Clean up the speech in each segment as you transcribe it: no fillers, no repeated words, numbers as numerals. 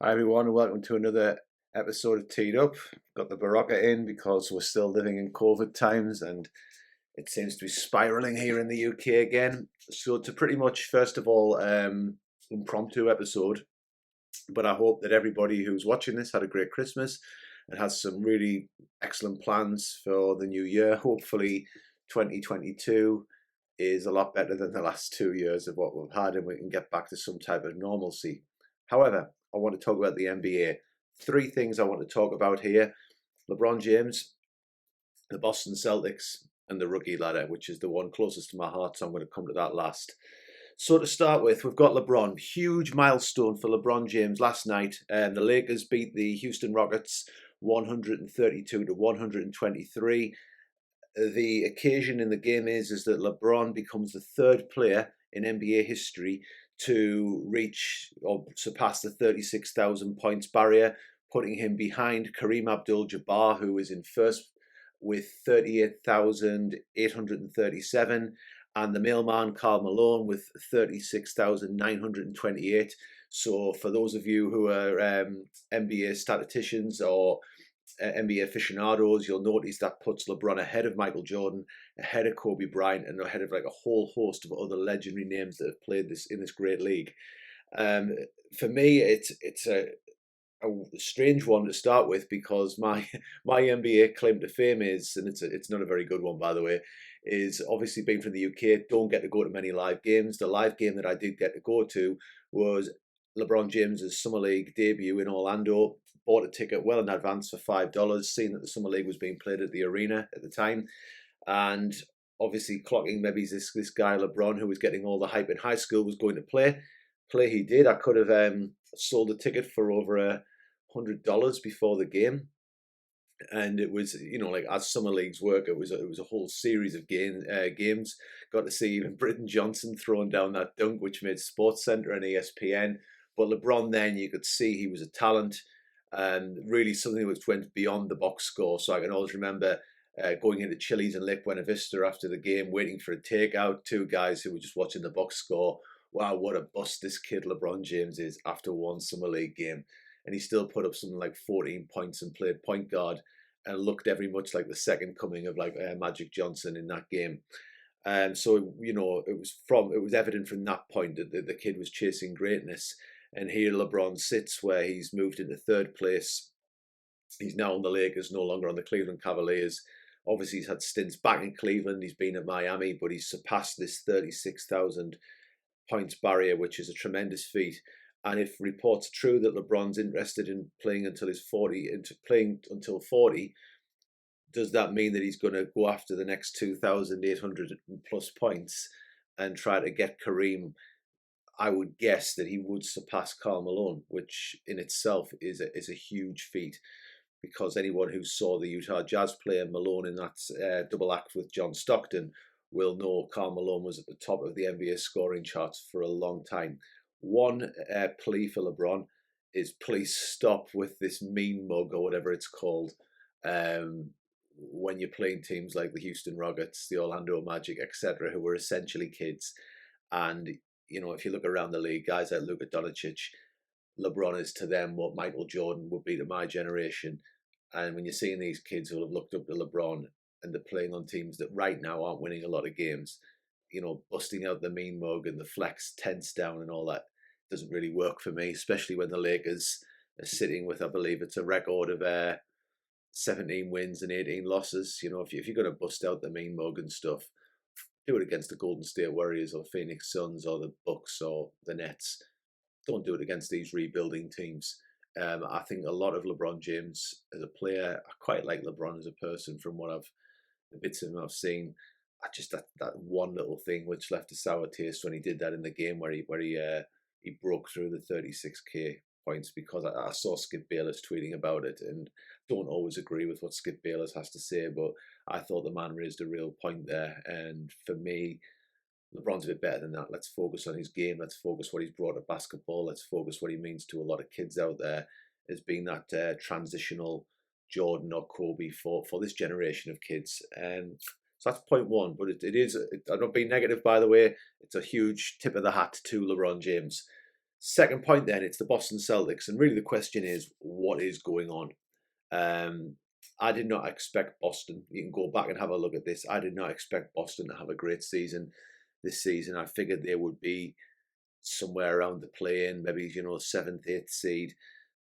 Hi everyone, and welcome to another episode of Teed Up. Got the Barocca in because we're still living in COVID times and it seems to be spiraling here in the UK again. So it's a pretty much, first of all, impromptu episode, but I hope that everybody who's watching this had a great Christmas and has some really excellent plans for the new year. Hopefully 2022 is a lot better than the last 2 years of what we've had and we can get back to some type of normalcy. However, I want to talk about the NBA. Three things I want to talk about here: LeBron James, the Boston Celtics, and the rookie ladder, which is the one closest to my heart, so I'm going to come to that last. So to start with, we've got LeBron. Huge milestone for LeBron James last night. The Lakers beat the Houston Rockets 132 to 123. The occasion in the game is that LeBron becomes the third player in NBA history to reach or surpass the 36,000 points barrier, putting him behind Kareem Abdul-Jabbar, who is in first with 38,837, and the mailman Karl Malone with 36,928. So for those of you who are NBA statisticians or NBA aficionados, you'll notice that puts LeBron ahead of Michael Jordan, ahead of Kobe Bryant, and ahead of like a whole host of other legendary names that have played this in this great league. Um, for me, it's a strange one to start with because my NBA claim to fame is, and it's not a very good one by the way, is obviously being from the UK. Don't get to go to many live games. The live game that I did get to go to was LeBron James's Summer League debut in Orlando. Bought a ticket well in advance for $5, seeing that the Summer League was being played at the arena at the time, and obviously clocking maybe this guy LeBron, who was getting all the hype in high school, was going to play. He did. I could have sold a ticket for over $100 before the game, and it was, like as summer leagues work, it was a whole series of games. Got to see even Britton Johnson throwing down that dunk, which made Sports Center and ESPN. But LeBron, then you could see he was a talent, and really something which went beyond the box score. So I can always remember going into Chili's in Lake Buena Vista after the game, waiting for a takeout. Two guys who were just watching the box score. Wow, what a bust this kid LeBron James is after one summer league game. And he still put up something like 14 points and played point guard and looked very much like the second coming of like Magic Johnson in that game. And so, it was evident from that point that the kid was chasing greatness. And here LeBron sits where he's moved into third place. He's now on the Lakers, no longer on the Cleveland Cavaliers. Obviously, he's had stints back in Cleveland. He's been at Miami, but he's surpassed this 36,000 points barrier, which is a tremendous feat. And if reports are true that LeBron's interested in playing until he's 40, into playing until 40, does that mean that he's going to go after the next 2,800 plus points and try to get Kareem? I would guess that he would surpass Karl Malone, which in itself is a huge feat, because anyone who saw the Utah Jazz play Malone in that double act with John Stockton will know Karl Malone was at the top of the NBA scoring charts for a long time. One plea for LeBron is please stop with this mean mug or whatever it's called when you're playing teams like the Houston Rockets, the Orlando Magic, etc., who were essentially kids. And, if you look around the league, guys like Luka Doncic, LeBron is to them what Michael Jordan would be to my generation. And when you're seeing these kids who have looked up to LeBron and they're playing on teams that right now aren't winning a lot of games, busting out the mean mug and the flex tense down and all that doesn't really work for me, especially when the Lakers are sitting with, I believe it's a record of 17 wins and 18 losses. If you're going to bust out the mean mug and stuff, do it against the Golden State Warriors or Phoenix Suns or the Bucks or the Nets. Don't do it against these rebuilding teams. I think a lot of LeBron James as a player, I quite like LeBron as a person from the bits of him I've seen. I just that one little thing which left a sour taste when he did that in the game where he broke through the 36k points, because I saw Skip Bayless tweeting about it, and don't always agree with what Skip Bayless has to say, but I thought the man raised a real point there. And for me, LeBron's a bit better than that. Let's focus on his game. Let's focus what he's brought to basketball. Let's focus what he means to a lot of kids out there as being that transitional Jordan or Kobe for this generation of kids. And so that's point one. But I'm not being negative, by the way. It's a huge tip of the hat to LeBron James. Second point, then, it's the Boston Celtics, and really the question is, what is going on? I did not expect Boston. You can go back and have a look at this. I did not expect Boston to have a great season this season. I figured they would be somewhere around the play-in, maybe seventh, eighth seed.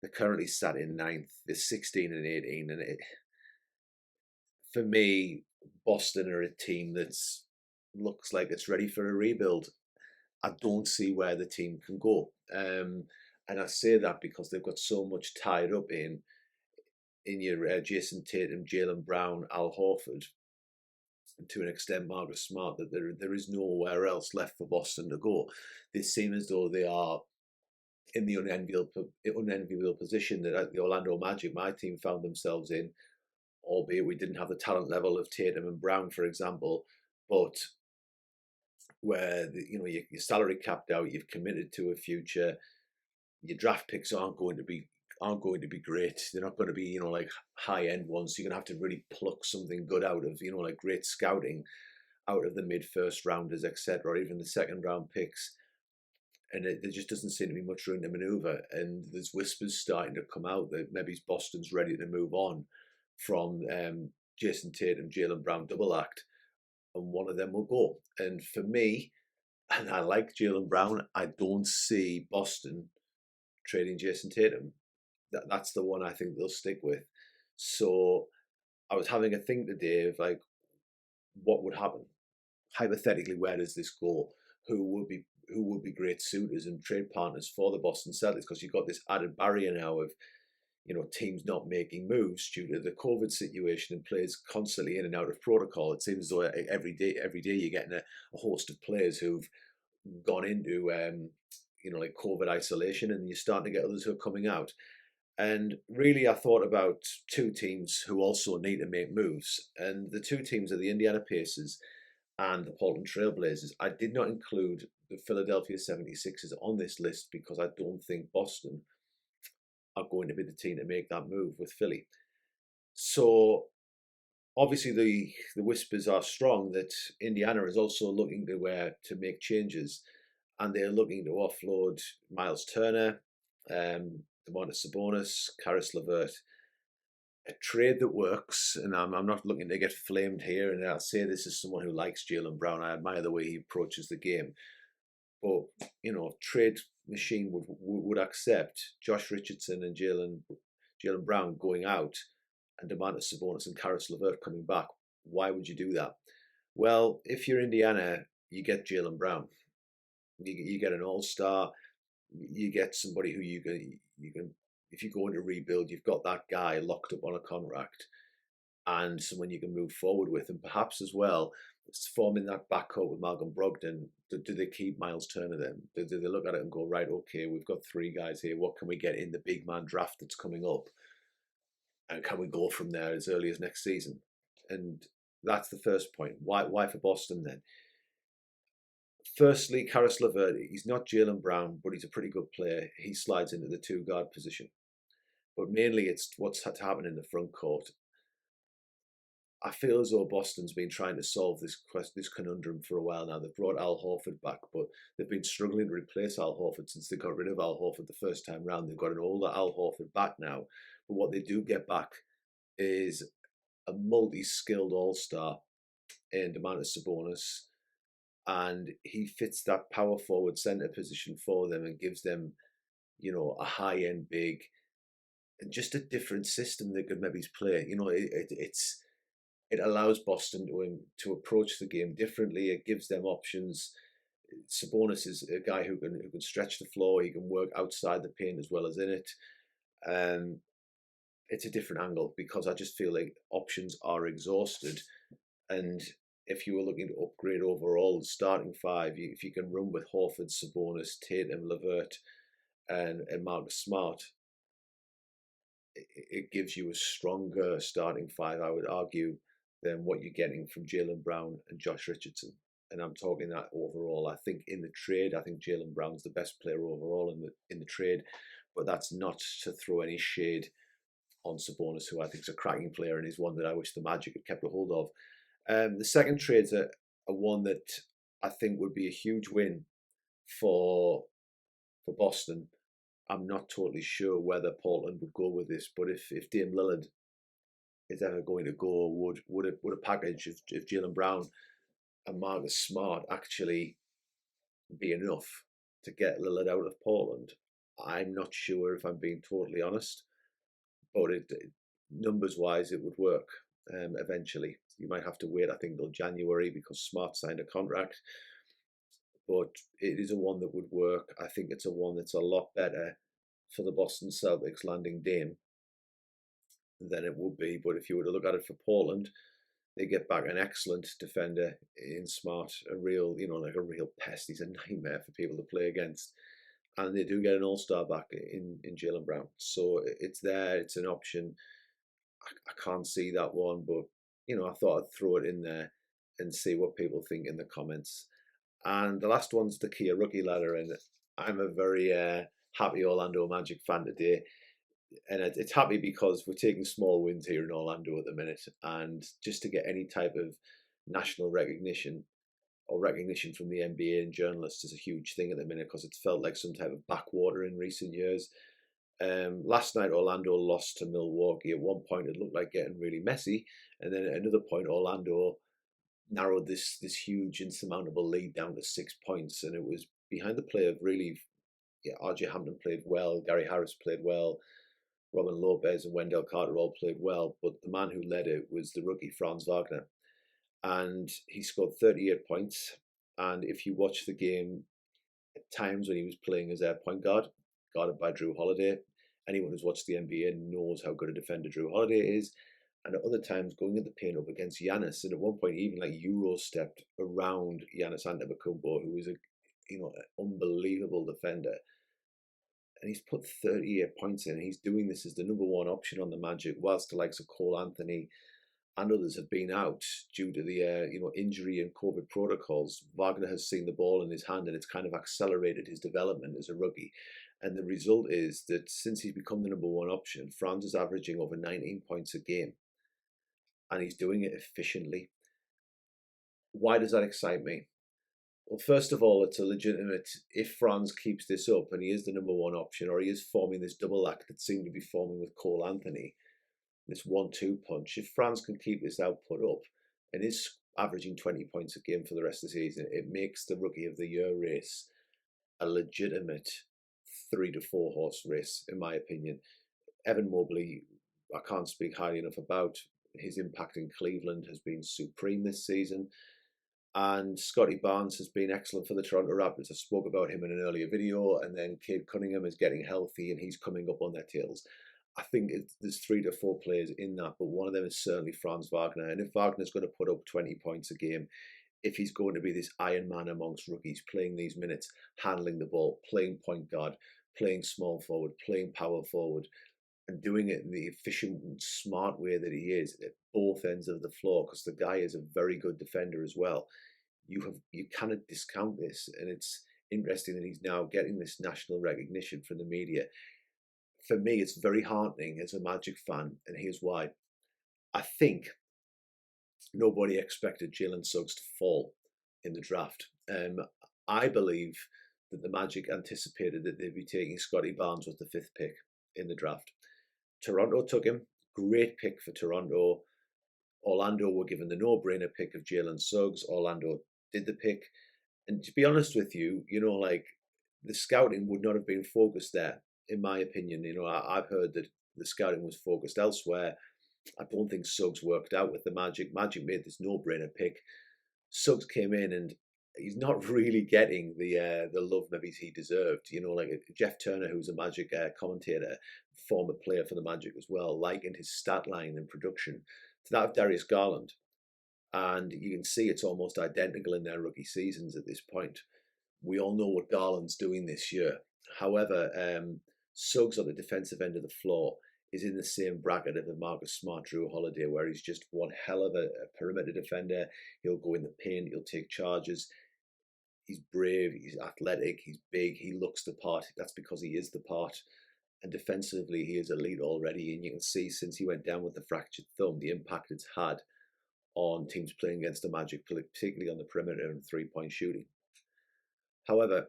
They're currently sat in ninth. They're 16 and 18, and for me, Boston are a team that's looks like it's ready for a rebuild. I don't see where the team can go. And I say that because they've got so much tied up in your Jason Tatum, Jaylen Brown, Al Horford, and to an extent Marcus Smart, that there is nowhere else left for Boston to go. They seem as though they are in the unenviable position that the Orlando Magic, my team, found themselves in, albeit we didn't have the talent level of Tatum and Brown, for example, but where your salary capped out, you've committed to a future, your draft picks aren't going to be great. They're not going to be like high end ones. So you're going to have to really pluck something good out of like great scouting out of the mid first rounders, etc., or even the second round picks. And there just doesn't seem to be much room to maneuver. And there's whispers starting to come out that maybe Boston's ready to move on from Jason Tatum, Jaylen Brown double act, and one of them will go. And for me, and I like Jaylen Brown, I don't see Boston trading Jason Tatum. That's the one I think they'll stick with. So I was having a think today of like, what would happen? Hypothetically, where does this go? Who would be great suitors and trade partners for the Boston Celtics? Because you've got this added barrier now of teams not making moves due to the COVID situation and players constantly in and out of protocol. It seems as though every day you're getting a host of players who've gone into like COVID isolation, and you're starting to get others who are coming out. And really, I thought about two teams who also need to make moves. And the two teams are the Indiana Pacers and the Portland Trailblazers. I did not include the Philadelphia 76ers on this list because I don't think Boston are going to be the team to make that move with Philly. So obviously the whispers are strong that Indiana is also looking to make changes, and they're looking to offload Miles Turner, Domantas Sabonis, Caris LeVert. A trade that works, and I'm not looking to get flamed here, and I'll say this as someone who likes Jaylen Brown. I admire the way he approaches the game, but trade machine would accept Josh Richardson and Jaylen Brown going out, and Domantas Sabonis and Caris LeVert coming back. Why would you do that? Well, if you're Indiana, you get Jaylen Brown. You get an all-star. You get somebody who you can. If you go into rebuild, you've got that guy locked up on a contract, and someone you can move forward with, and perhaps as well, it's forming that backcourt with Malcolm Brogdon. Do they keep Miles Turner then? Do they look at it and go, right, okay, we've got three guys here. What can we get in the big man draft that's coming up? And can we go from there as early as next season? And that's the first point. Why for Boston then? Firstly, Caris LeVert, he's not Jaylen Brown, but he's a pretty good player. He slides into the two guard position. But mainly it's what's had to happen in the front court. I feel as though Boston's been trying to solve this conundrum for a while now. They've brought Al Horford back, but they've been struggling to replace Al Horford since they got rid of Al Horford the first time round. They've got an older Al Horford back now, but what they do get back is a multi-skilled all-star in Domantas Sabonis, and he fits that power forward center position for them and gives them, a high-end big and just a different system they could maybe play. It allows Boston to approach the game differently. It gives them options. Sabonis is a guy who can stretch the floor. He can work outside the paint as well as in it. It's a different angle because I just feel like options are exhausted. And if you were looking to upgrade overall the starting five, if you can run with Horford, Sabonis, Tatum, LeVert, and Marcus Smart, it gives you a stronger starting five, I would argue, than what you're getting from Jaylen Brown and Josh Richardson. And I'm talking that overall. I think in the trade, I think Jaylen Brown's the best player overall in the trade, but that's not to throw any shade on Sabonis, who I think is a cracking player and is one that I wish the Magic had kept a hold of. The second trade's a one that I think would be a huge win for for Boston. I'm not totally sure whether Portland would go with this, but if Dame Lillard is ever going to go, would a package of Jaylen Brown and Marcus Smart actually be enough to get Lillard out of Portland? I'm not sure, if I'm being totally honest, but numbers wise, it would work eventually. You might have to wait, I think, till January because Smart signed a contract, but it is a one that would work. I think it's a one that's a lot better for the Boston Celtics landing Dame than it would be. But if you were to look at it for Portland, they get back an excellent defender in Smart, a real, like a real pest. He's a nightmare for people to play against. And they do get an all-star back in Jaylen Brown. So it's there, it's an option. I can't see that one, but, I thought I'd throw it in there and see what people think in the comments. And the last one's the Kia rookie ladder, and I'm a very happy Orlando Magic fan today. And it's happy because we're taking small wins here in Orlando at the minute, and just to get any type of national recognition or recognition from the NBA and journalists is a huge thing at the minute because it's felt like some type of backwater in recent years. Last night, Orlando lost to Milwaukee. At one point, it looked like getting really messy, and then at another point, Orlando narrowed this huge insurmountable lead down to 6 points, and it was behind the play of really, yeah, RJ Hampton played well, Gary Harris played well, Robin Lopez and Wendell Carter all played well, but the man who led it was the rookie Franz Wagner, and he scored 38 points. And if you watch the game, at times when he was playing as a point guard, guarded by Drew Holiday, anyone who's watched the NBA knows how good a defender Drew Holiday is. And at other times, going in the paint up against Giannis, and at one point even like Euro stepped around Giannis Antetokounmpo, who was an unbelievable defender, and he's put 38 points in. He's doing this as the number one option on the Magic, whilst the likes of Cole Anthony and others have been out due to the injury and COVID protocols. Wagner has seen the ball in his hand, and it's kind of accelerated his development as a rookie. And the result is that since he's become the number one option, Franz is averaging over 19 points a game, and he's doing it efficiently. Why does that excite me? Well, first of all, it's a legitimate, if Franz keeps this up and he is the number one option, or he is forming this double act that seemed to be forming with Cole Anthony, this 1-2 punch, if Franz can keep this output up and is averaging 20 points a game for the rest of the season, it makes the Rookie of the Year race a legitimate 3 to 4 horse race, in my opinion. Evan Mobley, I can't speak highly enough about. His impact in Cleveland has been supreme this season. And Scottie Barnes has been excellent for the Toronto Raptors. I spoke about him in an earlier video. And then Cade Cunningham is getting healthy and he's coming up on their tails. I think there's 3 to 4 players in that, but one of them is certainly Franz Wagner. And if Wagner's going to put up 20 points a game, if he's going to be this Iron Man amongst rookies, playing these minutes, handling the ball, playing point guard, playing small forward, playing power forward, and doing it in the efficient and smart way that he is at both ends of the floor, because the guy is a very good defender as well. You cannot discount this, and it's interesting that he's now getting this national recognition from the media. For me, it's very heartening as a Magic fan, and here's why. I think nobody expected Jalen Suggs to fall in the draft. I believe that the Magic anticipated that they'd be taking Scottie Barnes with the 5th pick in the draft. Toronto took him. Great pick for Toronto. Orlando were given the no-brainer pick of Jalen Suggs. Orlando did the pick. And to be honest with you, like the scouting would not have been focused there, in my opinion. I've heard that the scouting was focused elsewhere. I don't think Suggs worked out with the Magic. Magic made this no-brainer pick. Suggs came in and he's not really getting the love maybe he deserved. Like Jeff Turner, who's a Magic commentator, former player for the Magic as well, likened his stat line and production to that of Darius Garland. And you can see it's almost identical in their rookie seasons at this point. We all know what Garland's doing this year. However, Suggs on the defensive end of the floor is in the same bracket of the Marcus Smart, Drew Holiday, where he's just one hell of a perimeter defender. He'll go in the paint, he'll take charges. He's brave, he's athletic, he's big, he looks the part. That's because he is the part. And defensively, he is elite already. And you can see since he went down with the fractured thumb, the impact it's had on teams playing against the Magic, particularly on the perimeter and 3-point shooting. However,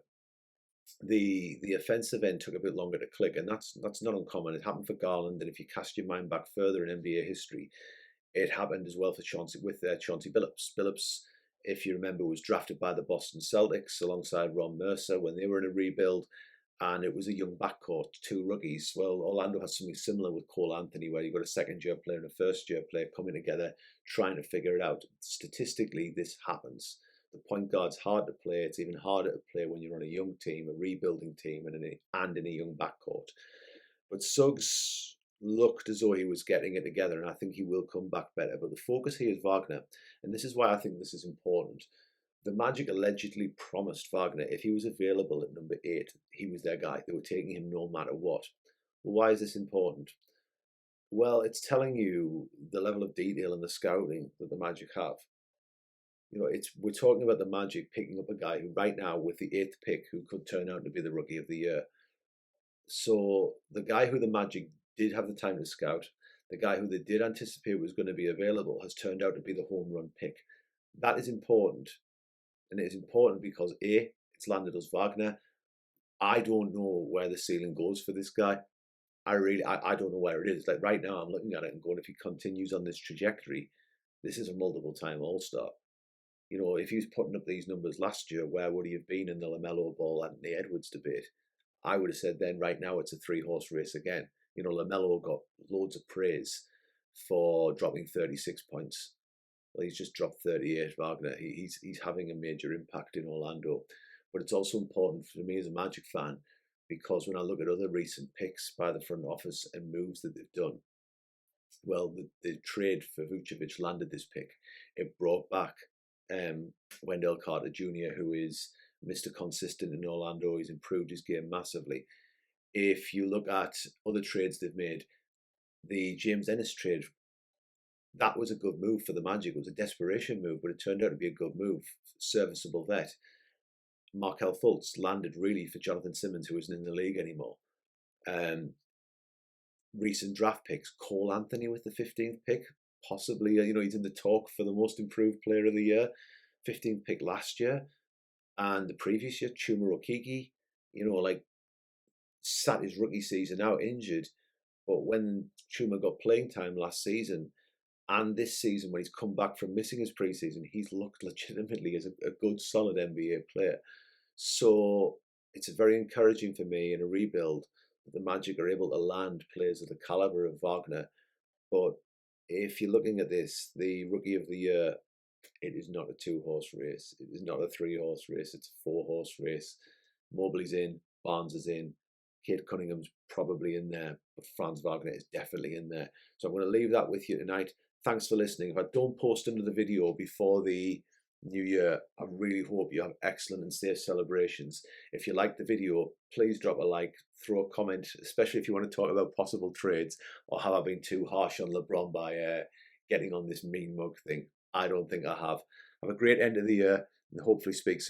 the offensive end took a bit longer to click, and that's not uncommon. It happened for Garland, and if you cast your mind back further in NBA history, it happened as well for Chauncey with Chauncey Billups. Billups, if you remember, was drafted by the Boston Celtics alongside Ron Mercer when they were in a rebuild, and it was a young backcourt, two rookies. Well, Orlando has something similar with Cole Anthony, where you've got a second-year player and a first-year player coming together, trying to figure it out. Statistically, this happens. The point guard's hard to play. It's even harder to play when you're on a young team, a rebuilding team, and in a young backcourt. But Suggs looked as though he was getting it together, and I think he will come back better. But the focus here is Wagner, and this is why I think this is important. The Magic allegedly promised Wagner if he was available at number 8, he was their guy. They were taking him no matter what. Well, why is this important? Well, it's telling you the level of detail and the scouting that the Magic have. We're talking about the Magic picking up a guy who right now with the 8th pick who could turn out to be the Rookie of the Year. So the guy who the Magic did have the time to scout, the guy who they did anticipate was going to be available has turned out to be the home run pick. That is important. And it is important because A, it's landed us Wagner. I don't know where the ceiling goes for this guy. I don't know where it is. Like right now I'm looking at it and going, if he continues on this trajectory, this is a multiple time All-Star. If he was putting up these numbers last year, where would he have been in the LaMelo Ball and the Edwards debate? I would have said then right now it's a 3-horse race again. LaMelo got loads of praise for dropping 36 points. Well, he's just dropped 38, Wagner. He's having a major impact in Orlando. But it's also important for me as a Magic fan because when I look at other recent picks by the front office and moves that they've done, well, the trade for Vucevic landed this pick. It brought back Wendell Carter Jr., who is Mr. Consistent in Orlando. He's improved his game massively. If you look at other trades they've made, the James Ennis trade, that was a good move for the Magic. It was a desperation move, but it turned out to be a good move. Serviceable vet. Markelle Fultz landed really for Jonathan Simmons, who isn't in the league anymore. Recent draft picks, Cole Anthony with the 15th pick, possibly, he's in the talk for the most improved player of the year. 15th pick last year, and the previous year, Chuma Okeke, sat his rookie season out injured. But when Chuma got playing time last season, and this season when he's come back from missing his preseason, he's looked legitimately as a good, solid NBA player. So it's very encouraging for me in a rebuild that the Magic are able to land players of the caliber of Wagner. But if you're looking at this, the Rookie of the Year, it is not a 2-horse race. It is not a 3-horse race. It's a 4-horse race. Mobley's in, Barnes is in, Cade Cunningham's probably in there, but Franz Wagner is definitely in there. So I'm going to leave that with you tonight. Thanks for listening. If I don't post another video before the new year, I really hope you have excellent and safe celebrations. If you like the video, please drop a like, throw a comment, especially if you want to talk about possible trades, or have I been too harsh on LeBron by getting on this mean mug thing. I don't think I have. Have a great end of the year and hopefully speak soon.